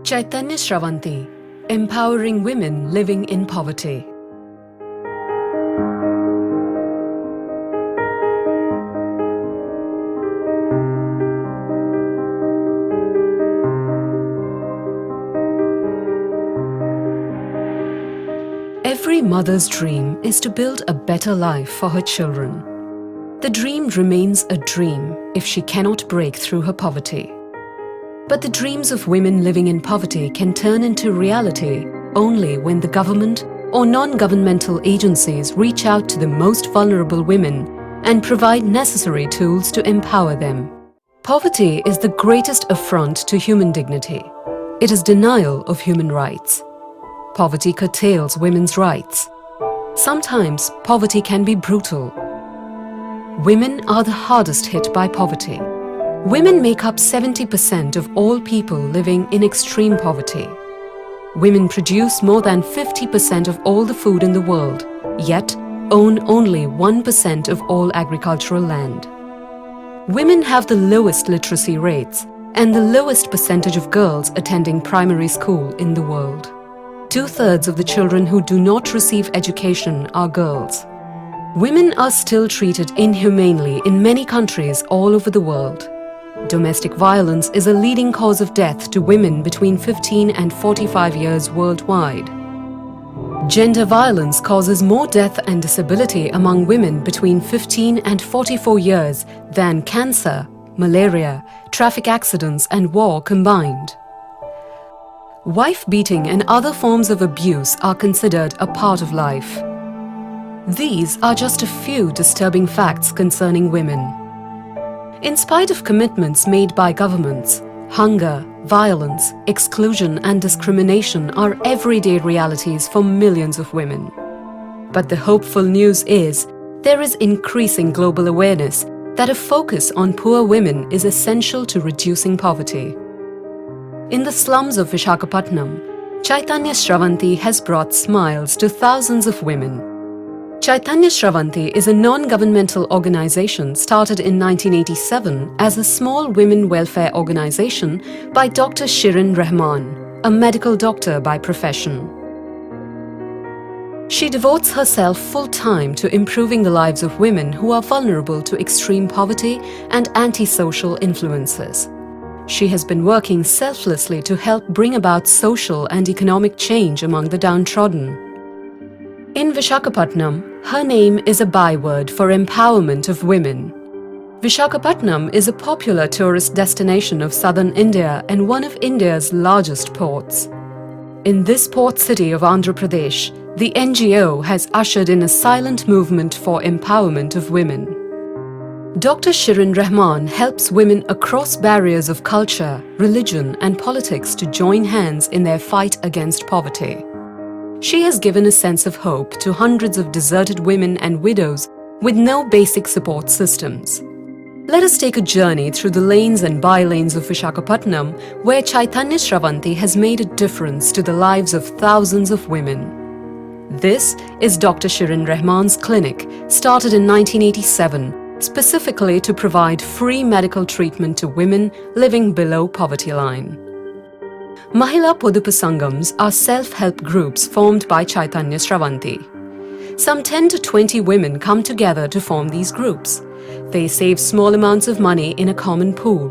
Chaitanya Sravanthi, empowering women living in poverty. Every mother's dream is to build a better life for her children. The dream remains a dream if she cannot break through her poverty. But the dreams of women living in poverty can turn into reality only when the government or non-governmental agencies reach out to the most vulnerable women and provide necessary tools to empower them. Poverty is the greatest affront to human dignity. It is denial of human rights. Poverty curtails women's rights. Sometimes poverty can be brutal. Women are the hardest hit by poverty. Women make up 70% of all people living in extreme poverty. Women produce more than 50% of all the food in the world, yet own only 1% of all agricultural land. Women have the lowest literacy rates and the lowest percentage of girls attending primary school in the world. 2/3 of the children who do not receive education are girls. Women are still treated inhumanely in many countries all over the world. Domestic violence is a leading cause of death to women between 15 and 45 years worldwide. Gender violence causes more death and disability among women between 15 and 44 years than cancer, malaria, traffic accidents and war combined. Wife beating and other forms of abuse are considered a part of life. These are just a few disturbing facts concerning women. In spite of commitments made by governments, hunger, violence, exclusion and discrimination are everyday realities for millions of women. But the hopeful news is there is increasing global awareness that a focus on poor women is essential to reducing poverty. In the slums of Visakhapatnam, Chaitanya Sravanthi has brought smiles to thousands of women. Chaitanya Sravanthi is a non-governmental organization started in 1987 as a small women welfare organization by Dr. Shirin Rahman, a medical doctor by profession. She devotes herself full-time to improving the lives of women who are vulnerable to extreme poverty and antisocial influences. She has been working selflessly to help bring about social and economic change among the downtrodden. In Visakhapatnam, her name is a byword for empowerment of women. Visakhapatnam is a popular tourist destination of southern India and one of India's largest ports. In this port city of Andhra Pradesh, the NGO has ushered in a silent movement for empowerment of women. Dr. Shirin Rahman helps women across barriers of culture, religion and politics to join hands in their fight against poverty. She has given a sense of hope to hundreds of deserted women and widows with no basic support systems. Let us take a journey through the lanes and by-lanes of Visakhapatnam, where Chaitanya Sravanthi has made a difference to the lives of thousands of women. This is Dr. Shirin Rahman's clinic, started in 1987, specifically to provide free medical treatment to women living below poverty line. Mahila Podupu Sangams are self-help groups formed by Chaitanya Sravanthi. Some 10 to 20 women come together to form these groups. They save small amounts of money in a common pool.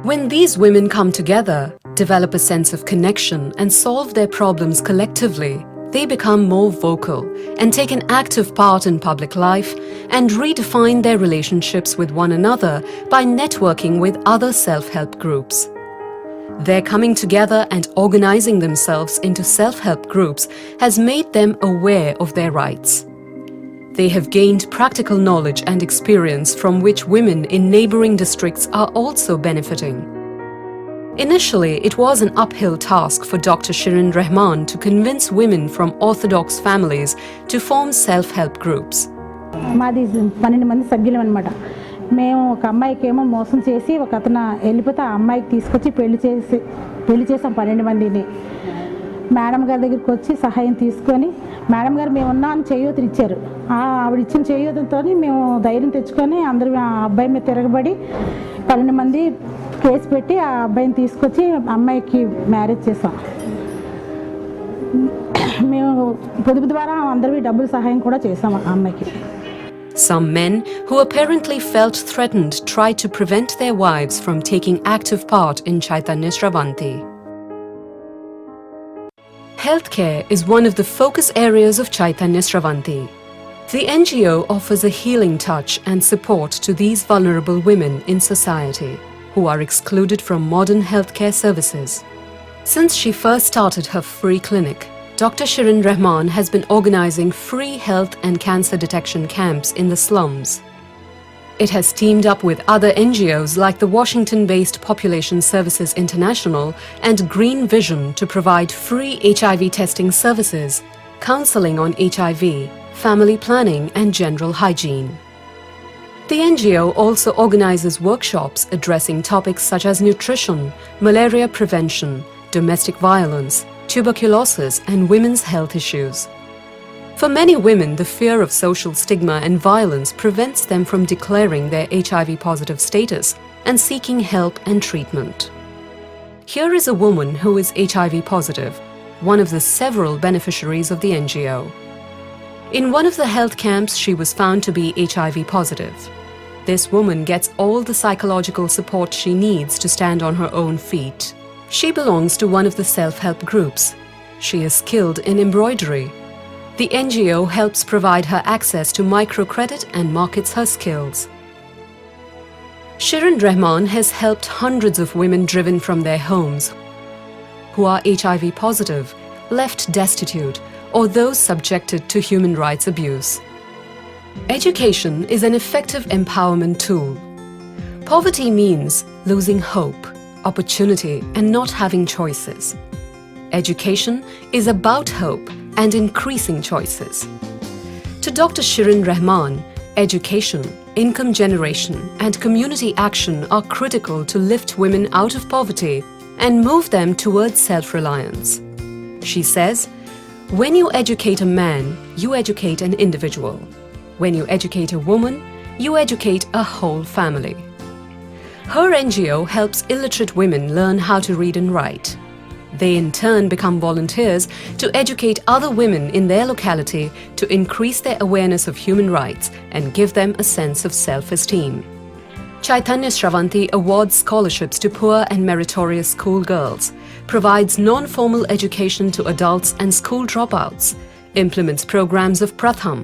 When these women come together, develop a sense of connection and solve their problems collectively, they become more vocal and take an active part in public life and redefine their relationships with one another by networking with other self-help groups. Their coming together and organizing themselves into self-help groups has made them aware of their rights. They have gained practical knowledge and experience from which women in neighboring districts are also benefiting. Initially, it was an uphill task for Dr. Shirin Rahman to convince women from orthodox families to form self-help groups. మాది 12 మంది సభ్యులం అన్నమాట. మేము ఒక అమ్మాయికి ఏమో మోసం చేసి ఒక అతను వెళ్ళిపోతే ఆ అమ్మాయికి తీసుకొచ్చి పెళ్లి చేసాం 12 మందిని. మేడం గారి దగ్గరికి వచ్చి సహాయం తీసుకొని మేడం గారు మేము ఉన్నా అని చేయూతని ఇచ్చారు. ఆవిడ ఇచ్చిన చేయూతతో మేము ధైర్యం తెచ్చుకొని అందరూ ఆ అబ్బాయి మీద తిరగబడి 12 మంది కేసు పెట్టి ఆ అబ్బాయిని తీసుకొచ్చి అమ్మాయికి మ్యారేజ్ చేసాం. మేము పొదుపు ద్వారా అందరివి డబ్బులు సహాయం కూడా చేసాం ఆ అమ్మాయికి. Some men who apparently felt threatened tried to prevent their wives from taking active part in Chaitanya Sravanthi. Healthcare is one of the focus areas of Chaitanya Sravanthi. The NGO offers a healing touch and support to these vulnerable women in society who are excluded from modern healthcare services. Since she first started her free clinic, Dr. Shirin Rahman has been organizing free health and cancer detection camps in the slums. It has teamed up with other NGOs like the Washington-based Population Services International and Green Vision to provide free HIV testing services, counseling on HIV, family planning and general hygiene. The NGO also organizes workshops addressing topics such as nutrition, malaria prevention, domestic violence, tuberculosis and women's health issues. For many women, the fear of social stigma and violence prevents them from declaring their HIV-positive status and seeking help and treatment. Here is a woman who is HIV-positive, one of the several beneficiaries of the NGO. In one of the health camps, she was found to be HIV-positive. This woman gets all the psychological support she needs to stand on her own feet. She belongs to one of the self-help groups. She is skilled in embroidery. The NGO helps provide her access to microcredit and markets her skills. Shirin Rahman has helped hundreds of women driven from their homes who are HIV positive, left destitute, or those subjected to human rights abuse. Education is an effective empowerment tool. Poverty means losing hope, opportunity, and not having choices. Education is about hope and increasing choices. To Dr. Shirin Rahman, education, income generation, and community action are critical to lift women out of poverty and move them towards self-reliance. She says, "When you educate a man, you educate an individual. When you educate a woman, you educate a whole family." Her NGO helps illiterate women learn how to read and write. They in turn become volunteers to educate other women in their locality to increase their awareness of human rights and give them a sense of self-esteem. Chaitanya Sravanthi awards scholarships to poor and meritorious schoolgirls, provides non-formal education to adults and school dropouts, implements programs of Pratham,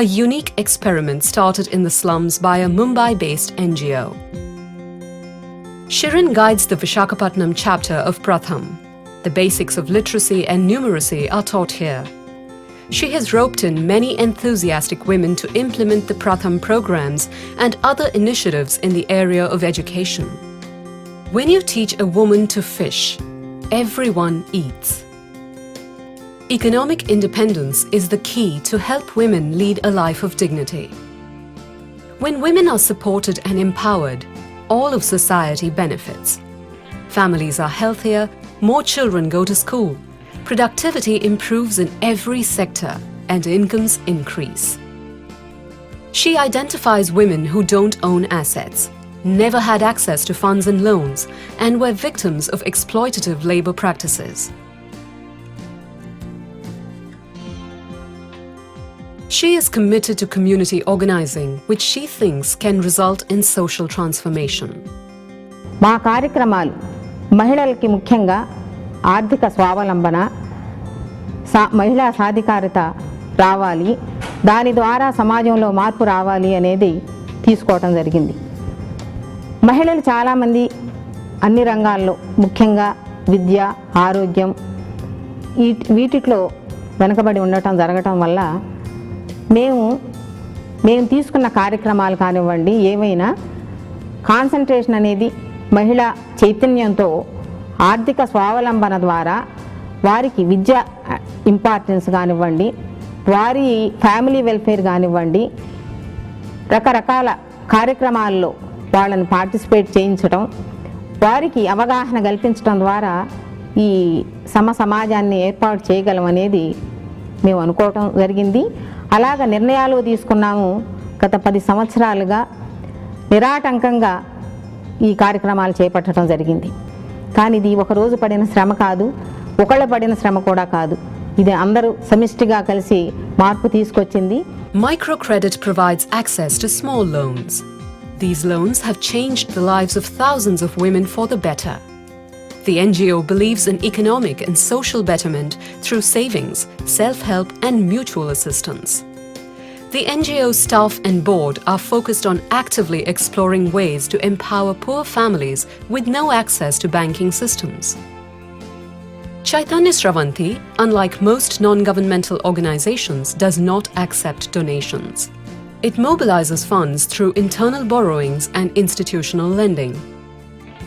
a unique experiment started in the slums by a Mumbai-based NGO. Shirin guides the Vishakhapatnam chapter of Pratham. The basics of literacy and numeracy are taught here. She has roped in many enthusiastic women to implement the Pratham programs and other initiatives in the area of education. When you teach a woman to fish, everyone eats. Economic independence is the key to help women lead a life of dignity. When women are supported and empowered, all of society benefits. Families are healthier, more children go to school, productivity improves in every sector, and incomes increase. She identifies women who don't own assets, never had access to funds and loans, and were victims of exploitative labor practices. She is committed to community organizing, which she thinks can result in social transformation. మా కార్యక్రమాలు మహిళలకి ముఖ్యంగా ఆర్థిక స్వావలంబన, మహిళా సాధికారత రావాలి, దాని ద్వారా సమాజంలో మార్పు రావాలి అనేది తీసుకోవటం జరిగింది. మహిళలు చాలామంది అన్ని రంగాల్లో ముఖ్యంగా విద్య, ఆరోగ్యం వీటిలో వెనుకబడి జరగటం వల్ల మేము తీసుకున్న కార్యక్రమాలు కానివ్వండి, ఏమైనా కాన్సంట్రేషన్ అనేది మహిళా చైతన్యంతో ఆర్థిక స్వావలంబన ద్వారా వారికి విద్య ఇంపార్టెన్స్ కానివ్వండి, వారి ఫ్యామిలీ వెల్ఫేర్ కానివ్వండి, రకరకాల కార్యక్రమాల్లో వాళ్ళని పార్టిసిపేట్ చేయించడం, వారికి అవగాహన కల్పించడం ద్వారా ఈ సమాజాన్ని ఏర్పాటు చేయగలం అనేది మేము అనుకోవటం జరిగింది. అలాగ నిర్ణయాలు తీసుకున్నాము. గత 10 సంవత్సరాలుగా నిరాటంకంగా ఈ కార్యక్రమాలు చేపట్టడం జరిగింది. కానీ ఇది ఒకరోజు పడిన శ్రమ కాదు, ఒకళ్ళ పడిన శ్రమ కూడా కాదు. ఇది అందరూ సమిష్టిగా కలిసి మార్పు తీసుకొచ్చింది. Microcredit provides access to small loans. These loans have changed the lives of thousands of women for the better. The NGO believes in economic and social betterment through savings, self-help and mutual assistance. The NGO staff and board are focused on actively exploring ways to empower poor families with no access to banking systems. Chaitanya Sravanthi, unlike most non-governmental organizations, does not accept donations. It mobilizes funds through internal borrowings and institutional lending.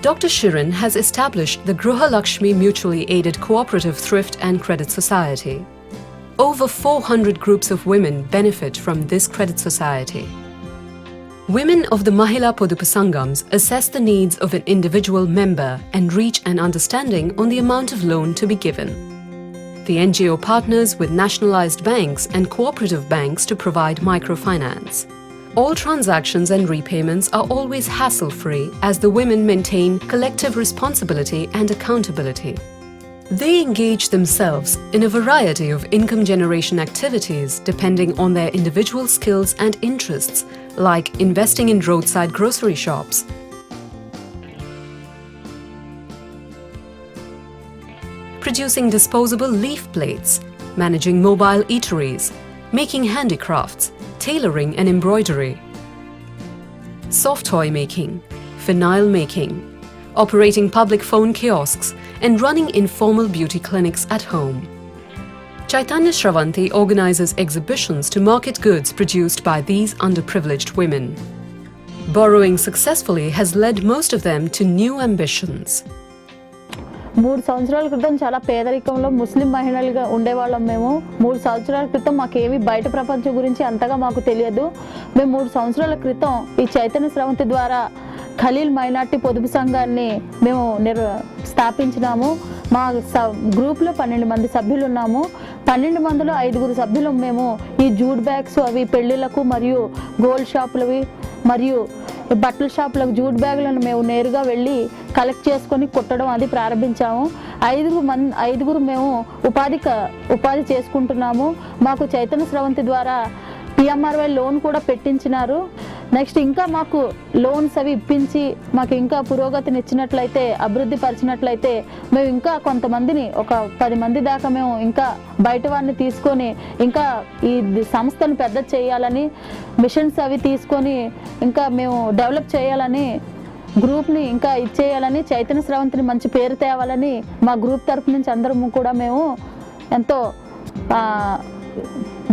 Dr. Shirin has established the Gruha Lakshmi Mutually Aided Cooperative Thrift and Credit Society. Over 400 groups of women benefit from this credit society. Women of the Mahila Podupu Sangams assess the needs of an individual member and reach an understanding on the amount of loan to be given. The NGO partners with nationalized banks and cooperative banks to provide microfinance. All transactions and repayments are always hassle-free as the women maintain collective responsibility and accountability. They engage themselves in a variety of income generation activities depending on their individual skills and interests, like investing in roadside grocery shops, producing disposable leaf plates, managing mobile eateries, making handicrafts, tailoring and embroidery, soft toy making, phenyl making, operating public phone kiosks, and running informal beauty clinics at home. Chaitanya Sravanthi organizes exhibitions to market goods produced by these underprivileged women. Borrowing successfully has led most of them to new ambitions. 3 సంవత్సరాల క్రితం చాలా పేదరికంలో ముస్లిం మహిళలుగా ఉండేవాళ్ళం. మేము 3 సంవత్సరాల క్రితం మాకేమి బయట ప్రపంచం గురించి అంతగా మాకు తెలియదు. మేము 3 సంవత్సరాల క్రితం ఈ చైతన్య స్రవంతి ద్వారా ఖలీల్ మైనార్టీ పొదుపు సంఘాన్ని మేము స్థాపించినాము. మా గ్రూప్లో 12 మంది సభ్యులు ఉన్నాము. 12 మందిలో 5 సభ్యులు మేము ఈ జూట్ బ్యాగ్స్ అవి పెళ్ళిళ్ళకు మరియు గోల్డ్ షాపులవి మరియు బట్టల షాపులకు జూట్ బ్యాగులను మేము నేరుగా వెళ్ళి కలెక్ట్ చేసుకొని కుట్టడం అది ప్రారంభించాము. 5 మేము ఉపాధి చేసుకుంటున్నాము. మాకు చైతన్య స్రవంతి ద్వారా PMRY లోన్ కూడా పెట్టించినారు. నెక్స్ట్ ఇంకా మాకు లోన్స్ అవి ఇప్పించి మాకు ఇంకా పురోగతిని ఇచ్చినట్లయితే, అభివృద్ధి పరిచినట్లయితే మేము ఇంకా కొంతమందిని ఒక 10 మంది దాకా మేము ఇంకా బయట వారిని తీసుకొని ఇంకా ఈ సంస్థను పెద్ద చేయాలని, మిషన్స్ అవి తీసుకొని ఇంకా మేము డెవలప్ చేయాలని, గ్రూప్ని ఇంకా ఇచ్చేయాలని, చైతన్య స్రవంతిని మంచి పేరు తేవాలని మా గ్రూప్ తరఫు నుంచి అందరము కూడా మేము ఎంతో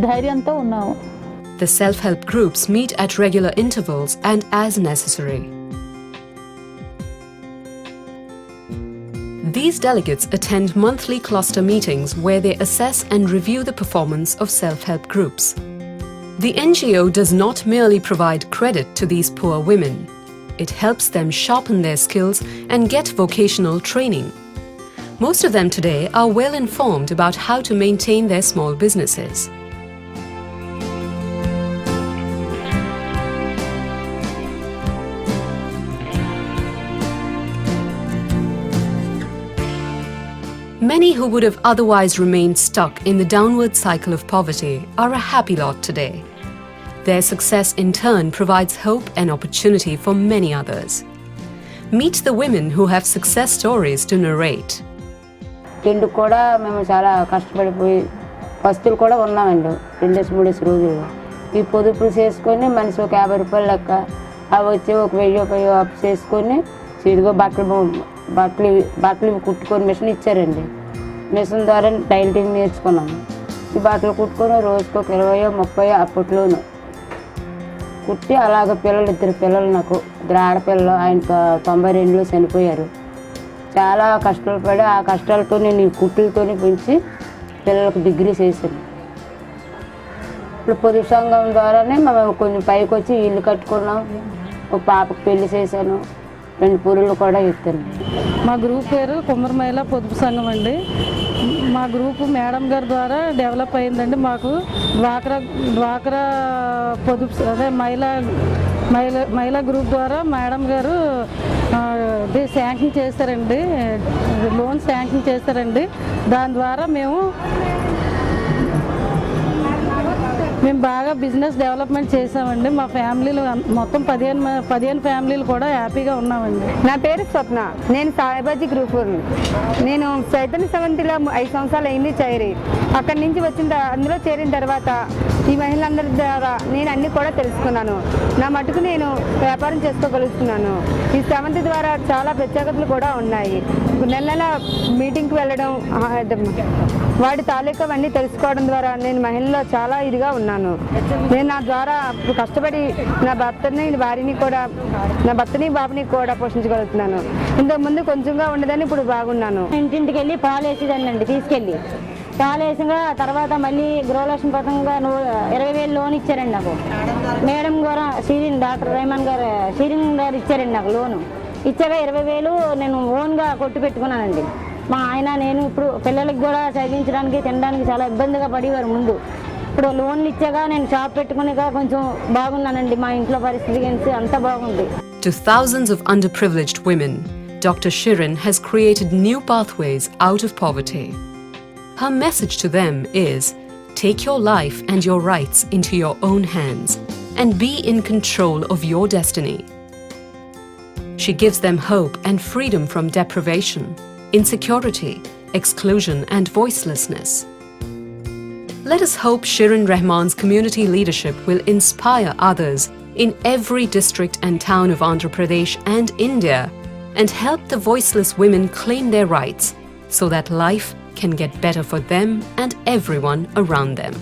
ధైర్యంతో ఉన్నాము. The self-help groups meet at regular intervals and as necessary. These delegates attend monthly cluster meetings where they assess and review the performance of self-help groups. The NGO does not merely provide credit to these poor women. It helps them sharpen their skills and get vocational training. Most of them today are well informed about how to maintain their small businesses. Many who would have otherwise remained stuck in the downward cycle of poverty are a happy lot today. Their success in turn provides hope and opportunity for many others. Meet the women who have success stories to narrate. తిండి కూడా మేము చాలా కష్టపడిపోయి వస్తువులు కూడా ఉన్నామండి 2-3 రోజులు. ఈ పొదుపులు చేసుకొని మనిషి ఒక 50 రూపాయలు లెక్క అవి వచ్చి ఒక 1000 రూపాయలు అప్పు చేసుకొని ఇదిగో బట్టలు కుట్టుకొని మిషన్ ఇచ్చారండి. మిషన్ ద్వారా టైలరింగ్ నేర్చుకున్నాము. ఈ బట్టలు కుట్టుకొని రోజుకు ఒక 20-30 అప్పట్లోను కుట్టి అలాగ ఇద్దరు పిల్లలు నాకు ఇద్దరు ఆడపిల్లలు, ఆయన 92లో చనిపోయారు. చాలా కష్టాలు పడి ఆ కష్టాలతో నేను ఈ కుట్టులతో పెంచి పిల్లలకు డిగ్రీ చేశాను. ఇప్పుడు పొదుపు సంఘం ద్వారానే మేము కొంచెం పైకి వచ్చి ఇల్లు కట్టుకున్నాం. ఒక పాపకు పెళ్లి చేశాను, 2 పూరులు కూడా ఎత్తాను. మా గ్రూప్ పేరు కుమ్మరి మహిళా పొదుపు సంఘం అండి. మా గ్రూపు మేడం గారి ద్వారా డెవలప్ అయిందండి. మాకు డ్వాక్రా పొదుపు అదే మహిళా గ్రూప్ ద్వారా మేడం గారు శాంక్షన్ చేస్తారండి, లోన్ శాంక్షన్ చేస్తారండి. దాని ద్వారా మేము బాగా బిజినెస్ డెవలప్మెంట్ చేసామండి. మా ఫ్యామిలీలు మొత్తం 15 ఫ్యామిలీలు కూడా హ్యాపీగా ఉన్నామండి. నా పేరు స్వప్న, నేను సాయిబాజీ గ్రూప్. నేను చైతన్య స్రవంతిలో 5 సంవత్సరాలు అయింది చేరి. అక్కడి నుంచి అందులో చేరిన తర్వాత ఈ మహిళలందరి ద్వారా నేను అన్నీ కూడా తెలుసుకున్నాను. నా మటుకు నేను వ్యాపారం చేసుకోగలుగుతున్నాను. ఈ స్రవంతి ద్వారా చాలా ప్రత్యేకతలు కూడా ఉన్నాయి. నెల నెల మీటింగ్కి వెళ్ళడం, వాటి తాలూకావన్నీ తెలుసుకోవడం ద్వారా నేను మహిళల్లో చాలా ఇదిగా ఉన్నాను. నేను నా ద్వారా కష్టపడి నా భర్తని బాబుని కూడా పోషించగలుగుతున్నాను. ఇంతకుముందు కొంచెంగా ఉండదని ఇప్పుడు బాగున్నాను. ఇంటింటికి వెళ్ళి పాలు వేసేదాన్నండి, తీసుకెళ్ళి పాలు వేసిగా తర్వాత మళ్ళీ గృహలక్ష్మి పథకంగా 20,000 లోన్ ఇచ్చారండి నాకు. మేడం గారు డాక్టర్ రైమాన్ గారు ఇచ్చారండి నాకు లోను. ఇచ్చాక 20,000 నేను ఓన్గా కొట్టు పెట్టుకున్నానండి. మా ఆయన నేను ఇప్పుడు పిల్లలకి కూడా చదివించడానికి తినడానికి చాలా ఇబ్బందిగా పడేవారు ముందు. ఇప్పుడు లోన్లు ఇచ్చాక నేను షాప్ పెట్టుకుని కొంచెం బాగున్నానండి. మా ఇంట్లో పరిస్థితి అంతా బాగుంది. To thousands of underprivileged women, Dr. Shirin has created new pathways out of poverty. Her message to them is, take your life and your rights into your own hands and be in control of your destiny. She gives them hope and freedom from deprivation, insecurity, exclusion and voicelessness. Let us hope Shirin Rahman's community leadership will inspire others in every district and town of Andhra Pradesh and India and help the voiceless women claim their rights so that life can get better for them and everyone around them.